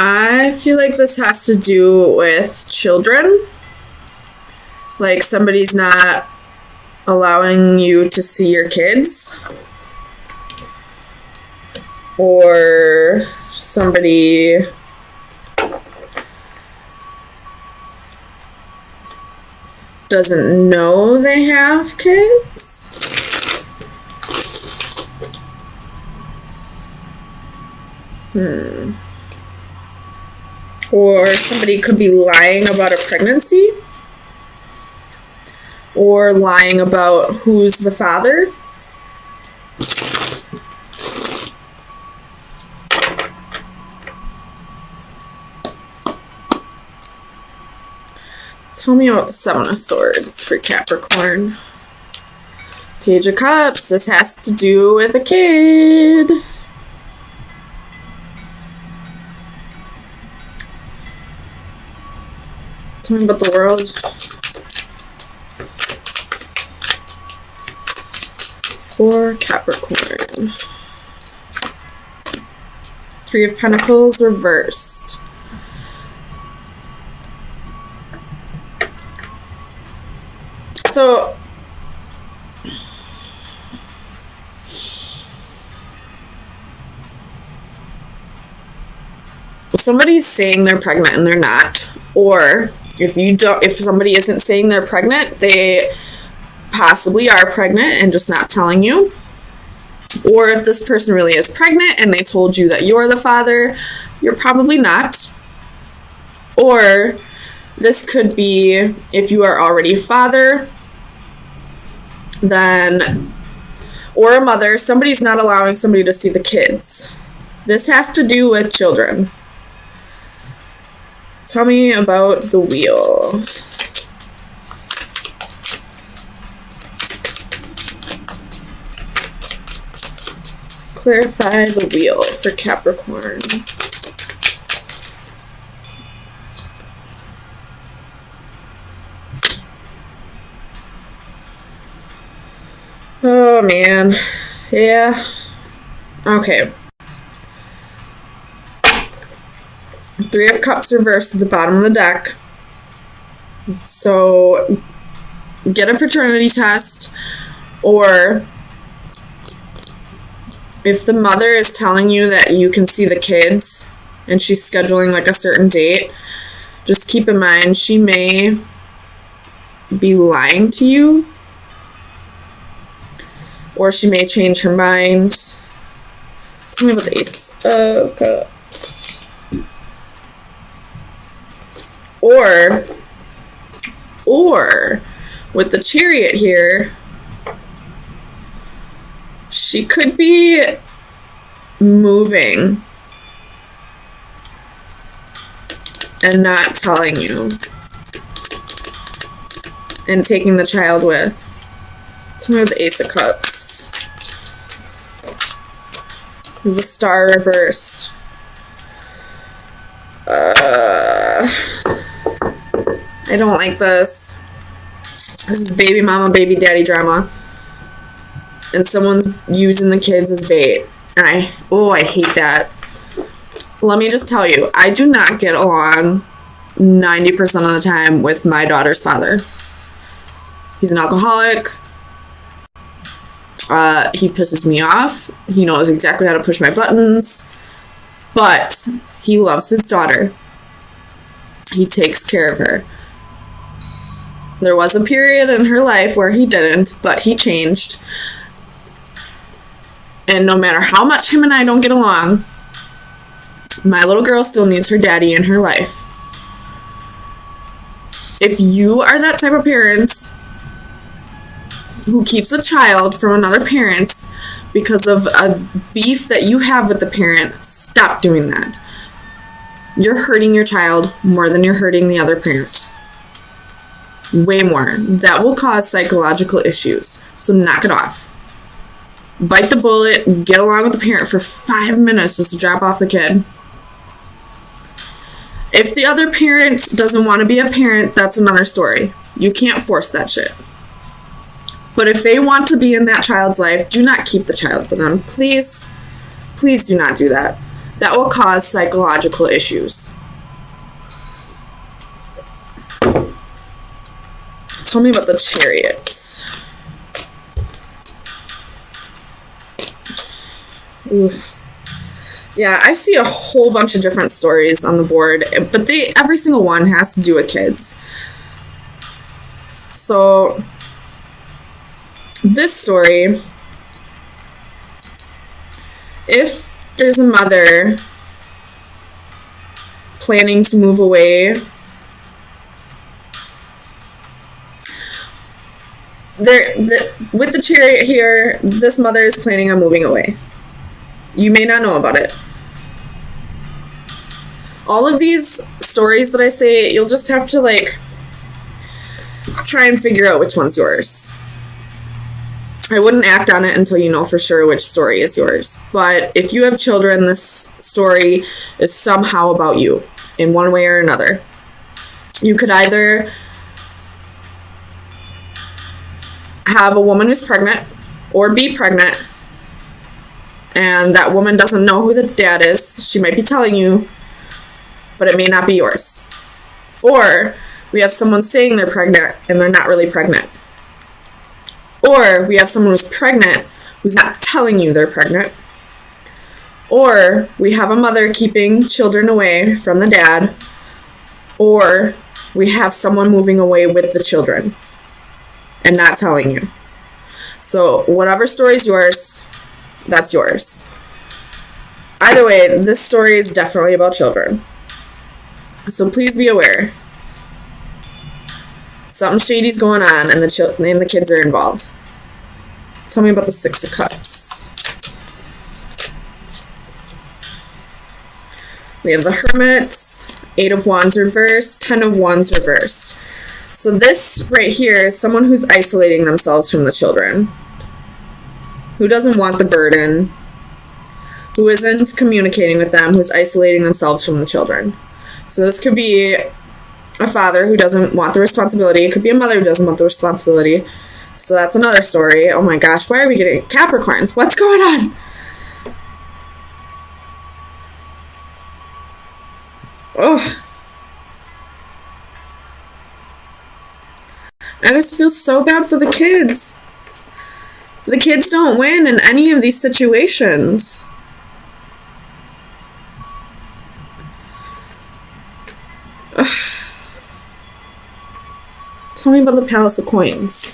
I feel like this has to do with children. Like somebody's not allowing you to see your kids. Or somebody doesn't know they have kids. Or somebody could be lying about a pregnancy. Or lying about who's the father. Tell me about the Seven of Swords for Capricorn. Page of Cups. This has to do with a kid. Tell me about the world. For Capricorn. Three of Pentacles reversed. So somebody's saying they're pregnant and they're not. Or if somebody isn't saying they're pregnant, they possibly are pregnant and just not telling you. Or if this person really is pregnant and they told you that you're the father, you're probably not. Or this could be if you are already a father, then, or a mother, somebody's not allowing somebody to see the kids. This has to do with children. Tell me about the wheel. Clarify the wheel for Capricorn. Oh man. Yeah. Okay. Three of Cups reversed at the bottom of the deck. So get a paternity test, or if the mother is telling you that you can see the kids and she's scheduling like a certain date, just keep in mind she may be lying to you, or she may change her mind. Tell me about the Ace of Cups. Or with the Chariot here, she could be moving and not telling you and taking the child with. Tell me about the Ace of Cups. The Star reversed. I don't like this. This is baby mama, baby daddy drama. And someone's using the kids as bait. And I hate that. Let me just tell you, I do not get along 90% of the time with my daughter's father. He's an alcoholic. He pisses me off. He knows exactly how to push my buttons. But he loves his daughter. He takes care of her. There was a period in her life where he didn't, but he changed. And no matter how much him and I don't get along, my little girl still needs her daddy in her life. If you are that type of parent who keeps a child from another parent because of a beef that you have with the parent, stop doing that. You're hurting your child more than you're hurting the other parent. Way more. That will cause psychological issues. So knock it off. Bite the bullet, get along with the parent for 5 minutes just to drop off the kid. If the other parent doesn't want to be a parent, that's another story. You can't force that shit. But if they want to be in that child's life, do not keep the child for them. Please, please do not do that. that will cause psychological issues. Tell me about the Chariot. Oof. Yeah, I see a whole bunch of different stories on the board, but every single one has to do with kids. So, this story, if there's a mother planning to move away, with the Chariot here, this mother is planning on moving away. You may not know about it. All of these stories that I say, you'll just have to, like, try and figure out which one's yours. I wouldn't act on it until you know for sure which story is yours. But if you have children, this story is somehow about you, in one way or another. You could either have a woman who's pregnant, or be pregnant, and that woman doesn't know who the dad is. She might be telling you, but it may not be yours. Or we have someone saying they're pregnant and they're not really pregnant. Or we have someone who's pregnant who's not telling you they're pregnant. Or we have a mother keeping children away from the dad. Or we have someone moving away with the children and not telling you. So whatever story's yours, that's yours. Either way, this story is definitely about children. So please be aware. Something shady's going on, and the kids are involved. Tell me about the Six of Cups. We have the Hermit, Eight of Wands reversed, 10 of Wands reversed. So this right here is someone who's isolating themselves from the children, who doesn't want the burden, who isn't communicating with them, who's isolating themselves from the children. So this could be a father who doesn't want the responsibility. It could be a mother who doesn't want the responsibility. So that's another story. Oh my gosh, why are we getting Capricorns? What's going on? Oh. I just feel so bad for the kids. The kids don't win in any of these situations. Ugh. Tell me about the Palace of Coins.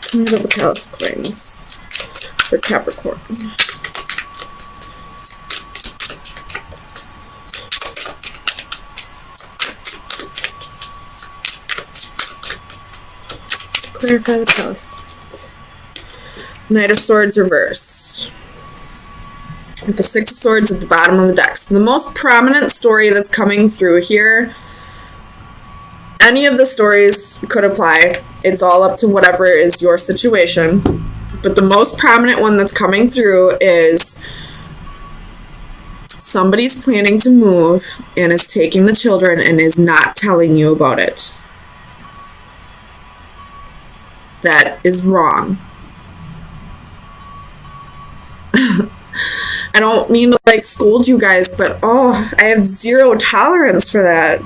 Tell me about the Palace of Coins for Capricorn. Clarify the Palace of Coins. Knight of Swords reversed. With the Six of Swords at the bottom of the deck. So the most prominent story that's coming through here, any of the stories could apply. It's all up to whatever is your situation. But the most prominent one that's coming through is somebody's planning to move and is taking the children and is not telling you about it. That is wrong. I don't mean to like scold you guys, but oh, I have zero tolerance for that.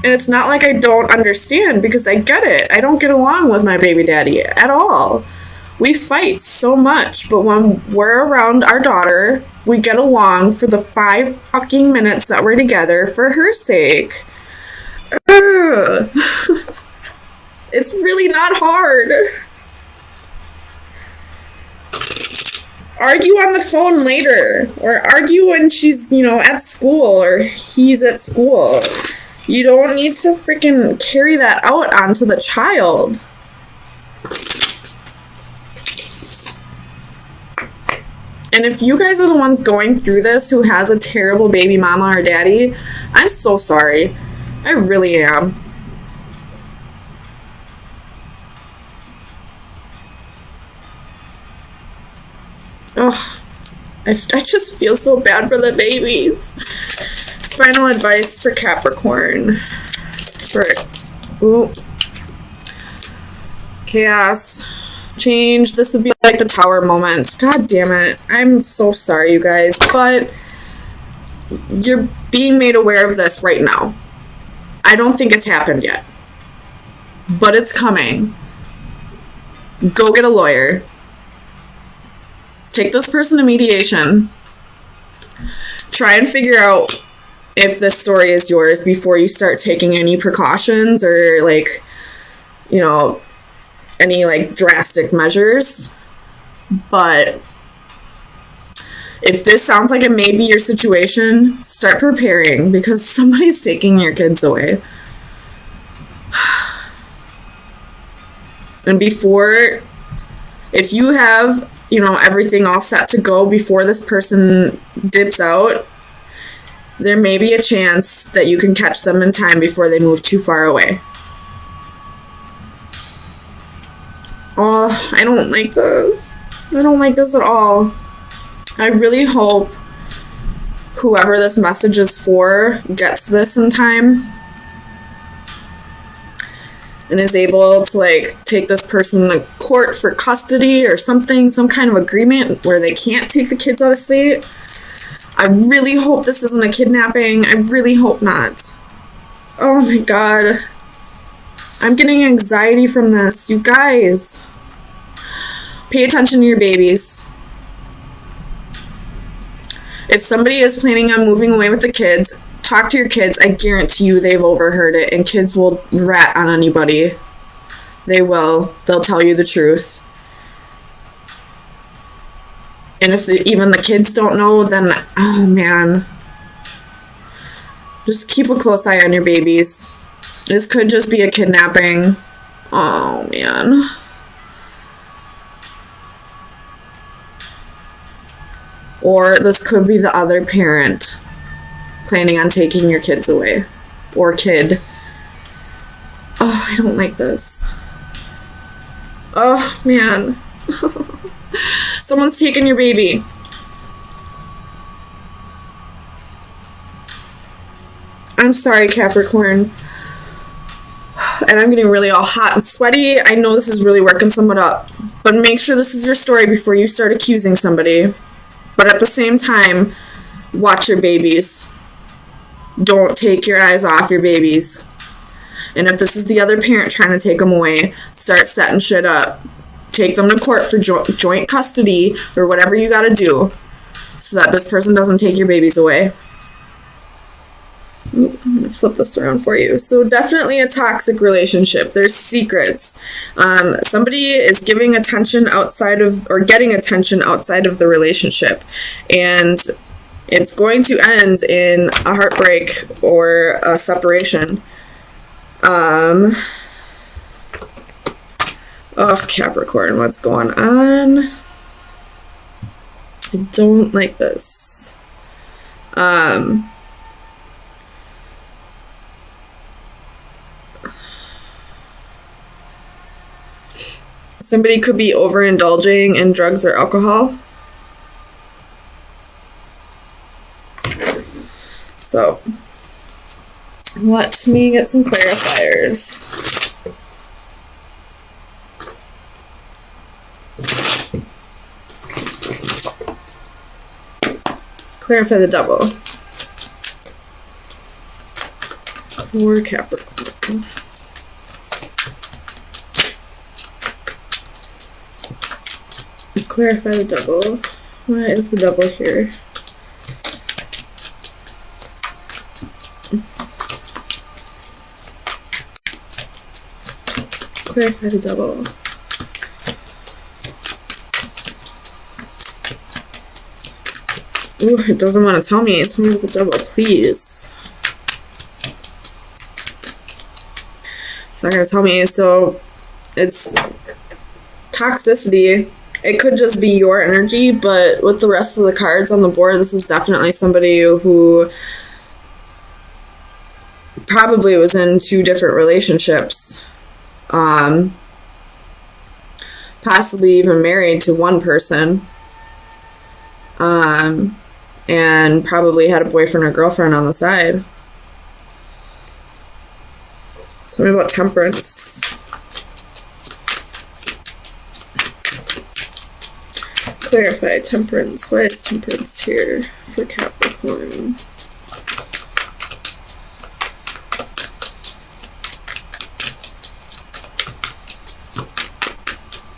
And it's not like I don't understand, because I get it. I don't get along with my baby daddy at all. We fight so much, but when we're around our daughter, we get along for the 5 fucking minutes that we're together for her sake. Ugh. It's really not hard. Argue on the phone later, or argue when she's, at school, or he's at school. You don't need to freaking carry that out onto the child. And if you guys are the ones going through this who has a terrible baby mama or daddy, I'm so sorry. I really am. Oh, I just feel so bad for the babies. Final advice for Capricorn for Ooh. Chaos. Change. This would be like the Tower moment. God damn it. I'm so sorry, you guys, but you're being made aware of this right now. I don't think it's happened yet, but it's coming. Go get a lawyer. Take this person to mediation. Try and figure out if this story is yours before you start taking any precautions or, like, you know, any, like, drastic measures. But if this sounds like it may be your situation, start preparing, because somebody's taking your kids away. And before, if you have, you know, everything all set to go before this person dips out, there may be a chance that you can catch them in time before they move too far away. Oh, I don't like this. I don't like this at all. I really hope whoever this message is for gets this in time and is able to, like, take this person to court for custody or something, some kind of agreement where they can't take the kids out of state. I really hope this isn't a kidnapping. I really hope not. Oh my god. I'm getting anxiety from this. You guys. Pay attention to your babies. If somebody is planning on moving away with the kids, talk to your kids. I guarantee you they've overheard it, and kids will rat on anybody. They will. They'll tell you the truth. And if even the kids don't know, then, oh man. Just keep a close eye on your babies. This could just be a kidnapping. Oh man. Or this could be the other parent planning on taking your kids away. Or kid. Oh, I don't like this. Oh, man. Someone's taking your baby. I'm sorry, Capricorn. And I'm getting really all hot and sweaty. I know this is really working someone up. But make sure this is your story before you start accusing somebody. But at the same time, watch your babies. Don't take your eyes off your babies. And if this is the other parent trying to take them away, start setting shit up. Take them to court for joint custody or whatever you gotta do so that this person doesn't take your babies away. Ooh, I'm gonna flip this around for you. So definitely a toxic relationship. There's secrets. Somebody is giving attention outside of, or getting attention outside of the relationship. And it's going to end in a heartbreak or a separation. Oh, Capricorn, what's going on? I don't like this. Somebody could be overindulging in drugs or alcohol. So, let me get some clarifiers. Clarify the double for Capricorn. Clarify the double. What is the double here? Clarify the double. Ooh, it doesn't want to tell me. Tell me the double, please. It's not going to tell me. So it's toxicity. It could just be your energy, but with the rest of the cards on the board, this is definitely somebody who probably was in 2 different relationships. Possibly even married to one person. And probably had a boyfriend or girlfriend on the side. Tell me about temperance. Clarify temperance. Why is temperance here for Capricorn?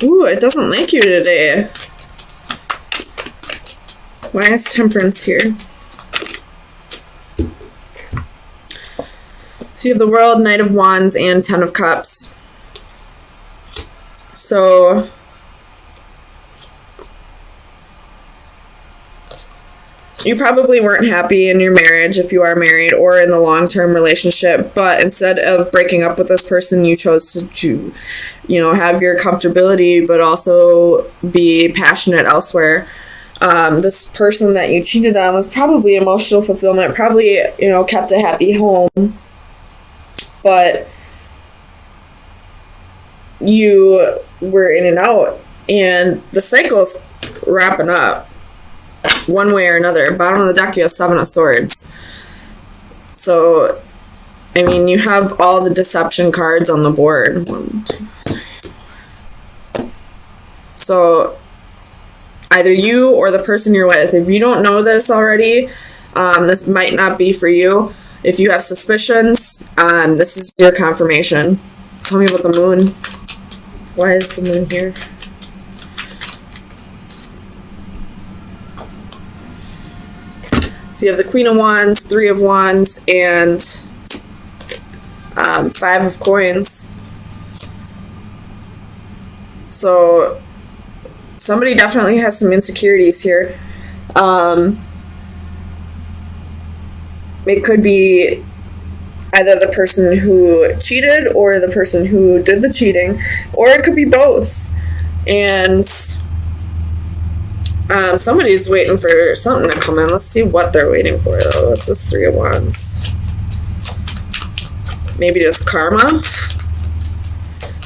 Ooh, it doesn't like you today. Why is temperance here? So you have the World, Knight of Wands, and Ten of Cups. So you probably weren't happy in your marriage if you are married or in the long-term relationship, but instead of breaking up with this person, you chose to have your comfortability, but also be passionate elsewhere. This person that you cheated on was probably emotional fulfillment, probably, kept a happy home, but you were in and out, and the cycle's wrapping up. One way or another. Bottom of the deck, you have Seven of Swords. So, I mean, you have all the deception cards on the board. 1, 2, 3, 4. So, either you or the person you're with. If you don't know this already, this might not be for you. If you have suspicions, this is your confirmation. Tell me about the moon. Why is the moon here? So you have the Queen of Wands, Three of Wands, and Five of Coins. So somebody definitely has some insecurities here. It could be either the person who cheated or the person who did the cheating, or it could be both. And somebody's waiting for something to come in. Let's see what they're waiting for, though. What's this Three of Wands? Maybe just karma?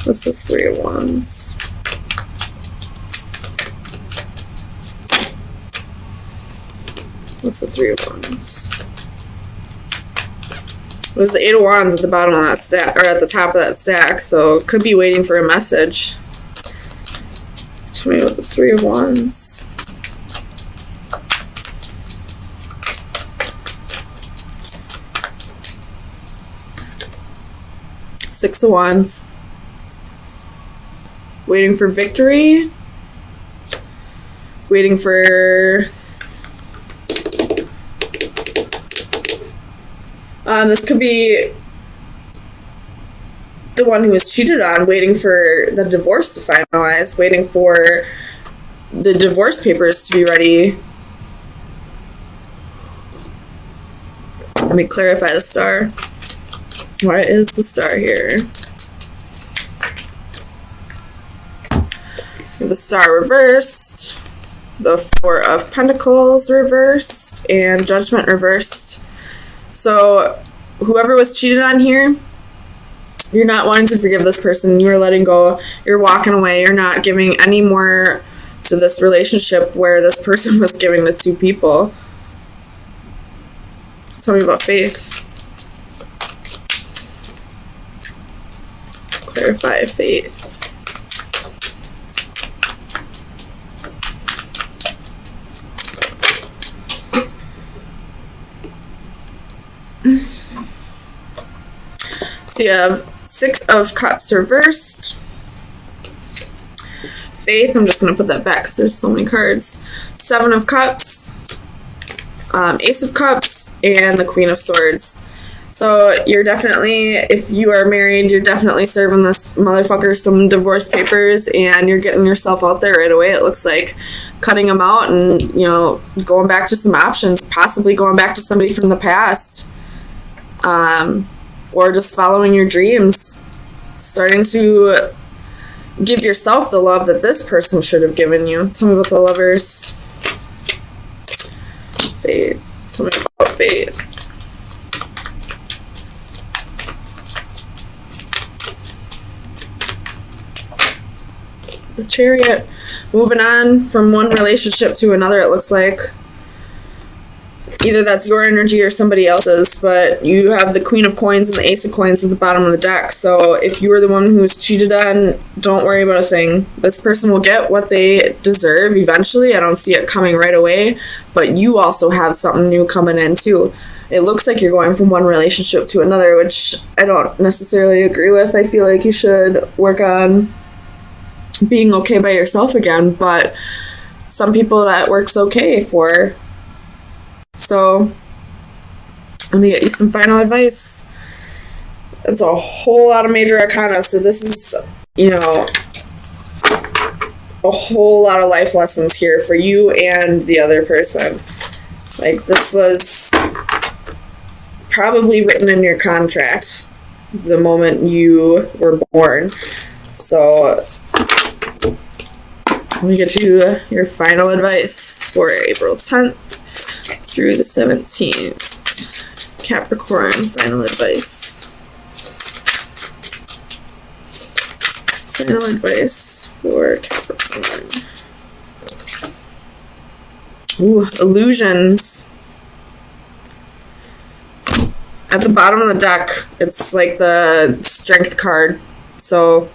What's this Three of Wands? What's the Three of Wands? It was the Eight of Wands at the bottom of that stack, or at the top of that stack, so could be waiting for a message. Tell me about the Three of Wands. Six of Wands. Waiting for victory. Waiting for... this could be the one who was cheated on, waiting for the divorce to finalize, waiting for the divorce papers to be ready. Let me clarify the star. Why is the star here? The star reversed, the Four of Pentacles reversed, and Judgment reversed. So whoever was cheated on here, you're not wanting to forgive this person. You're letting go. You're walking away. You're not giving any more to this relationship where this person was giving to two people. Tell me about faith. Clarify faith. So you have Six of Cups reversed. Faith, I'm just going to put that back because there's so many cards. Seven of Cups, Ace of Cups, and the Queen of Swords. So you're definitely, if you are married, you're definitely serving this motherfucker some divorce papers, and you're getting yourself out there right away. It looks like cutting them out and, going back to some options, possibly going back to somebody from the past. Or just following your dreams, starting to give yourself the love that this person should have given you. Tell me about the Lovers. Faith. Tell me about faith. The Chariot. Moving on from one relationship to another, it looks like. either that's your energy or somebody else's, but you have the Queen of Coins and the Ace of Coins at the bottom of the deck. So if you were the one who's cheated on, don't worry about a thing. This person will get what they deserve eventually. I don't see it coming right away, but you also have something new coming in too. It looks like you're going from one relationship to another, which I don't necessarily agree with. I feel like you should work on being okay by yourself again, but some people that works okay for. So let me get you some final advice. It's a whole lot of major arcana, so this is, a whole lot of life lessons here for you and the other person. Like, this was probably written in your contract the moment you were born. So let me get you your final advice for April 10th through the 17th. Capricorn, final advice. Final advice for Capricorn. Ooh, illusions. At the bottom of the deck, it's like the strength card. So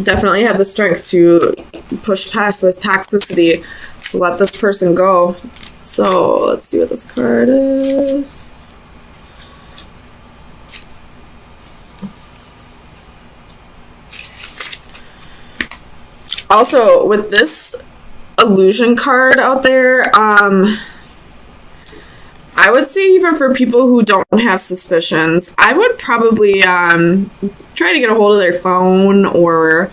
definitely have the strength to push past this toxicity. So let this person go. So let's see what this card is. Also, with this illusion card out there, I would say even for people who don't have suspicions, I would probably try to get a hold of their phone or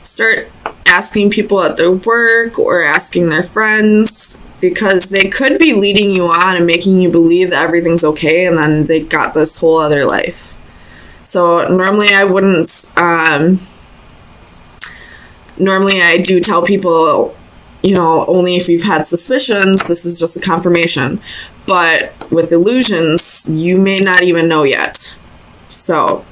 start asking people at their work or asking their friends, because they could be leading you on and making you believe that everything's okay, and then they got this whole other life. So normally I wouldn't, normally I do tell people, only if you've had suspicions, this is just a confirmation. But with illusions, you may not even know yet. So,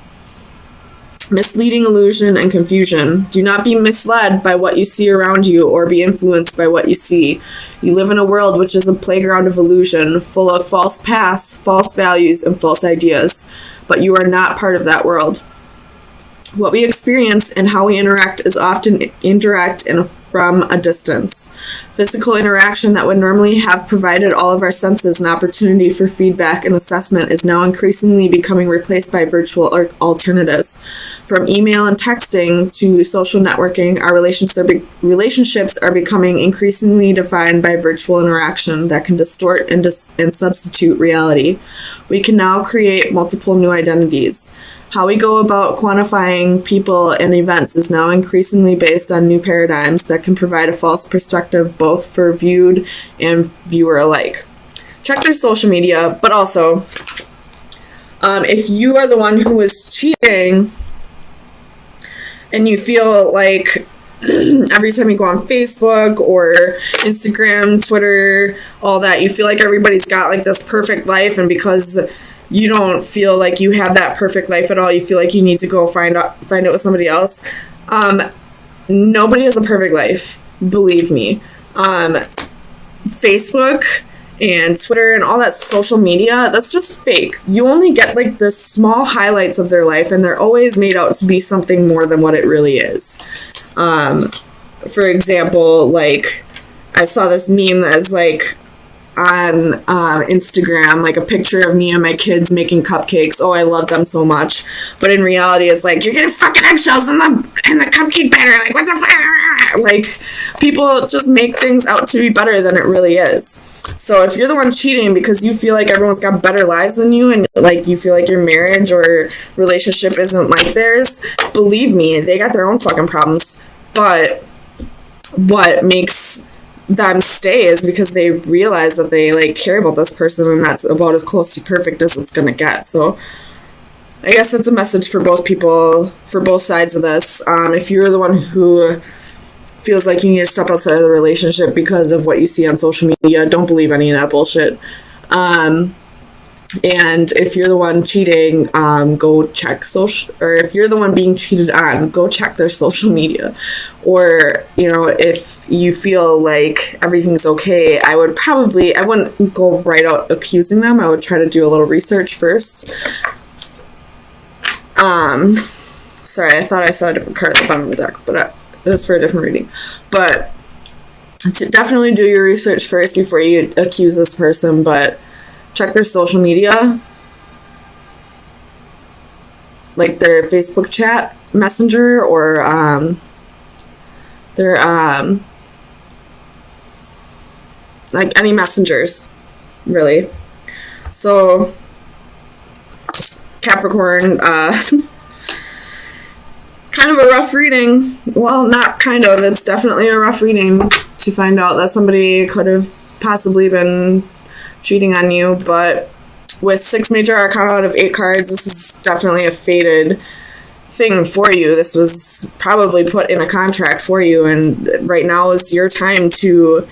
misleading illusion and confusion. Do not be misled by what you see around you or be influenced by what you see. You live in a world which is a playground of illusion, full of false paths, false values, and false ideas. But you are not part of that world. What we experience and how we interact is often indirect and from a distance. Physical interaction that would normally have provided all of our senses an opportunity for feedback and assessment is now increasingly becoming replaced by virtual alternatives. From email and texting to social networking, our relationships are becoming increasingly defined by virtual interaction that can distort and substitute reality. We can now create multiple new identities. How we go about quantifying people and events is now increasingly based on new paradigms that can provide a false perspective both for viewed and viewer alike. Check their social media, but also, if you are the one who is cheating and you feel like every time you go on Facebook or Instagram, Twitter, all that, you feel like everybody's got like this perfect life, and because you don't feel like you have that perfect life at all, you feel like you need to go find it with somebody else. Nobody has a perfect life, believe me. Facebook and Twitter and all that social media, that's just fake. You only get like the small highlights of their life, and they're always made out to be something more than what it really is. For example, like, I saw this meme that is like, on Instagram, like a picture of me and my kids making cupcakes. Oh, I love them so much. But in reality, it's like, you're getting fucking eggshells in the cupcake batter. Like, what the fuck? Like, people just make things out to be better than it really is. So if you're the one cheating because you feel like everyone's got better lives than you, and like you feel like your marriage or relationship isn't like theirs, believe me, they got their own fucking problems. But what makes them stay is because they realize that they like care about this person, and that's about as close to perfect as it's gonna get. So I guess that's a message for both people, for both sides of this. If you're the one who feels like you need to step outside of the relationship because of what you see on social media, don't believe any of that bullshit. And if you're the one cheating, go check social, or if you're the one being cheated on, go check their social media. Or, you know, if you feel like everything's okay, I wouldn't go right out accusing them. I would try to do a little research first. Sorry, I thought I saw a different card at the bottom of the deck, but it was for a different reading. But definitely do your research first before you accuse this person, but check their social media, like their Facebook chat messenger, or their like any messengers, really. So Capricorn, kind of a rough reading. Well, not kind of, it's definitely a rough reading to find out that somebody could have possibly been cheating on you. But with 6 major arcana out of 8 cards, this is definitely a fated thing for you. This was probably put in a contract for you, and right now is your time to